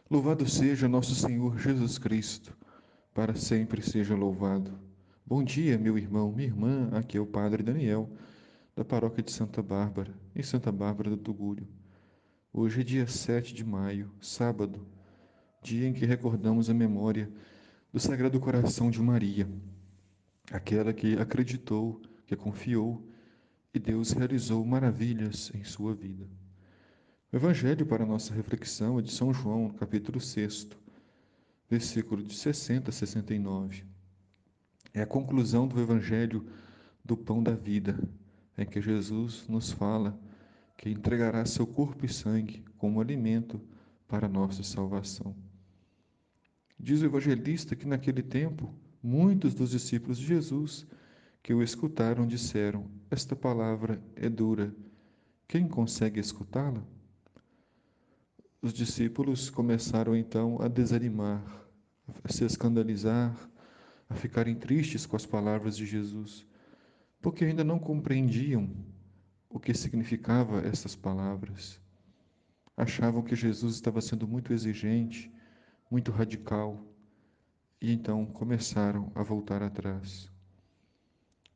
Louvado seja nosso Senhor Jesus Cristo, para sempre seja louvado. Bom dia, meu irmão, minha irmã, aqui é o Padre Daniel, da paróquia de Santa Bárbara, em Santa Bárbara do Tugúrio. Hoje é dia 7 de maio, sábado, dia em que recordamos a memória do Sagrado Coração de Maria, aquela que acreditou, que confiou, e Deus realizou maravilhas em sua vida. O Evangelho para nossa reflexão é de São João, capítulo 6, versículo de 60 a 69. É a conclusão do Evangelho do Pão da Vida, em que Jesus nos fala que entregará seu corpo e sangue como alimento para a nossa salvação. Diz o evangelista que naquele tempo, muitos dos discípulos de Jesus que o escutaram disseram: Esta palavra é dura, quem consegue escutá-la? Os discípulos começaram então a desanimar, a se escandalizar, a ficarem tristes com as palavras de Jesus, porque ainda não compreendiam o que significava essas palavras. Achavam que Jesus estava sendo muito exigente, muito radical, e então começaram a voltar atrás.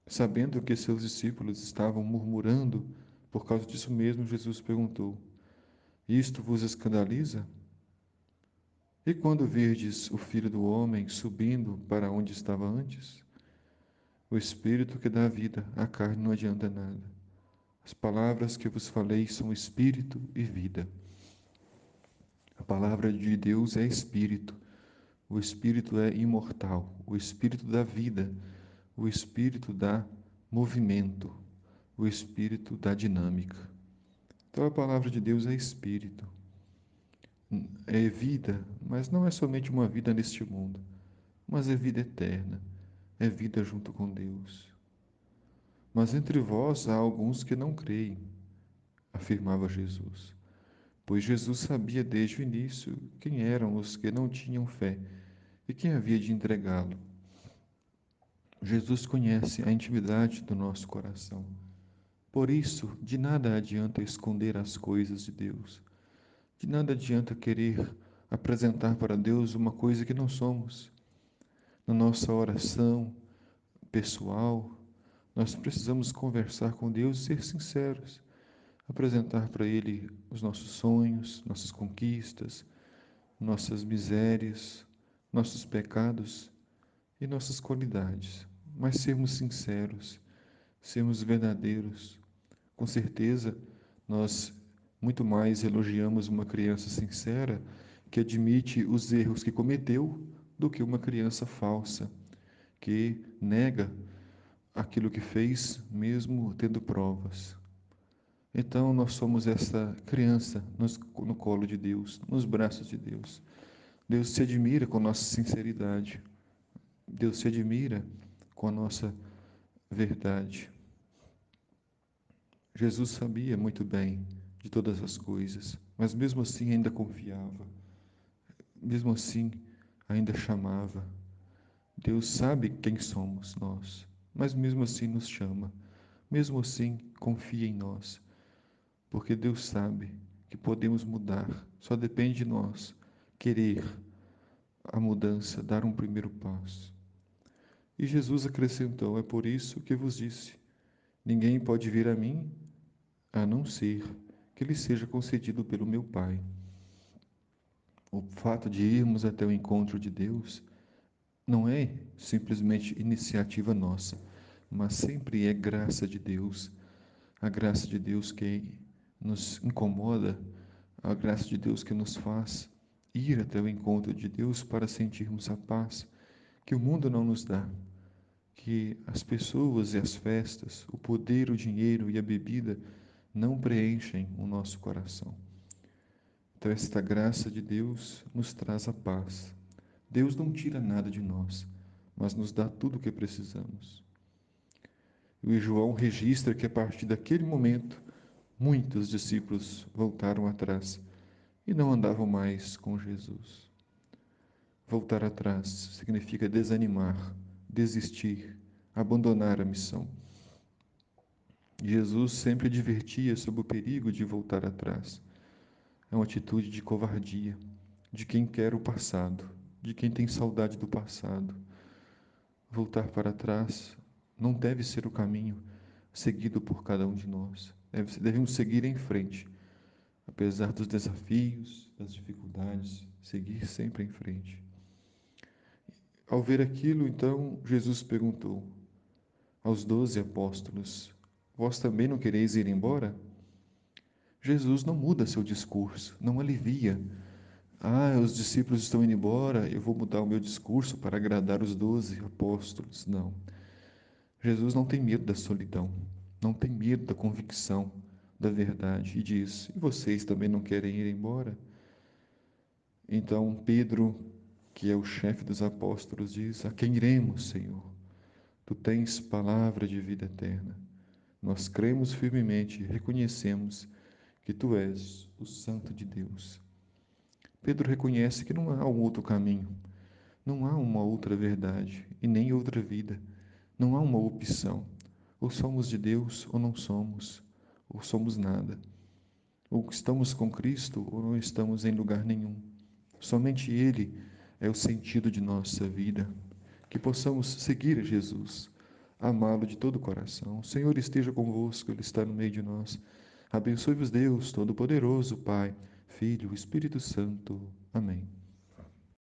Sabendo que seus discípulos estavam murmurando, por causa disso mesmo, Jesus perguntou: Isto vos escandaliza? E quando virdes o Filho do Homem subindo para onde estava antes? O Espírito que dá vida, a carne não adianta nada. As palavras que vos falei são Espírito e vida. A palavra de Deus é Espírito. O Espírito é imortal. O Espírito dá vida. O Espírito dá movimento. O Espírito dá dinâmica. Então a palavra de Deus é Espírito. É vida, mas não é somente uma vida neste mundo, mas é vida eterna. É vida junto com Deus. Mas entre vós há alguns que não creem, afirmava Jesus. Pois Jesus sabia desde o início quem eram os que não tinham fé e quem havia de entregá-lo. Jesus conhece a intimidade do nosso coração. Por isso, de nada adianta esconder as coisas de Deus. De nada adianta querer apresentar para Deus uma coisa que não somos. Na nossa oração pessoal, nós precisamos conversar com Deus e ser sinceros, apresentar para Ele os nossos sonhos, nossas conquistas, nossas misérias, nossos pecados e nossas qualidades, mas sermos sinceros, sermos verdadeiros. Com certeza, nós muito mais elogiamos uma criança sincera que admite os erros que cometeu do que uma criança falsa que nega aquilo que fez, mesmo tendo provas. Então, nós somos essa criança no colo de Deus, nos braços de Deus. Deus se admira com nossa sinceridade. Deus se admira com a nossa verdade. Jesus sabia muito bem de todas as coisas, mas mesmo assim ainda confiava. Mesmo assim ainda chamava. Deus sabe quem somos nós, mas mesmo assim nos chama. Mesmo assim confia em nós, porque Deus sabe que podemos mudar. Só depende de nós querer a mudança, dar um primeiro passo. E Jesus acrescentou: É por isso que vos disse: ninguém pode vir a mim a não ser que lhe seja concedido pelo meu Pai. O fato de irmos até o encontro de Deus não é simplesmente iniciativa nossa, mas sempre é graça de Deus. A graça de Deus que nos incomoda, a graça de Deus que nos faz ir até o encontro de Deus para sentirmos a paz que o mundo não nos dá, que as pessoas e as festas, o poder, o dinheiro e a bebida não preenchem o nosso coração. Então, esta graça de Deus nos traz a paz. Deus não tira nada de nós, mas nos dá tudo o que precisamos. E João registra que a partir daquele momento, muitos discípulos voltaram atrás e não andavam mais com Jesus. Voltar atrás significa desanimar, desistir, abandonar a missão. Jesus sempre advertia sobre o perigo de voltar atrás. É uma atitude de covardia. de quem quer o passado, de quem tem saudade do passado. Voltar para trás não deve ser o caminho seguido por cada um de nós. Devemos seguir em frente, apesar dos desafios, das dificuldades, seguir sempre em frente. Ao ver aquilo, então, Jesus perguntou aos 12 apóstolos: Vós também não quereis ir embora? Jesus não muda seu discurso, não alivia. Os discípulos estão indo embora, eu vou mudar o meu discurso para agradar os 12 apóstolos. Não. Jesus não tem medo da solidão, não tem medo da convicção da verdade e diz: E vocês também não querem ir embora? Então Pedro, que é o chefe dos apóstolos, diz: A quem iremos, Senhor? Tu tens palavra de vida eterna. Nós cremos firmemente e reconhecemos que tu és o Santo de Deus. Pedro reconhece que não há um outro caminho, não há uma outra verdade e nem outra vida, não há uma opção. Ou somos de Deus ou não somos, ou somos nada. Ou estamos com Cristo ou não estamos em lugar nenhum. Somente Ele é o sentido de nossa vida. Que possamos seguir a Jesus, amá-lo de todo o coração. O Senhor esteja convosco, Ele está no meio de nós. Abençoe-vos Deus Todo-Poderoso, Pai, Filho, Espírito Santo. Amém.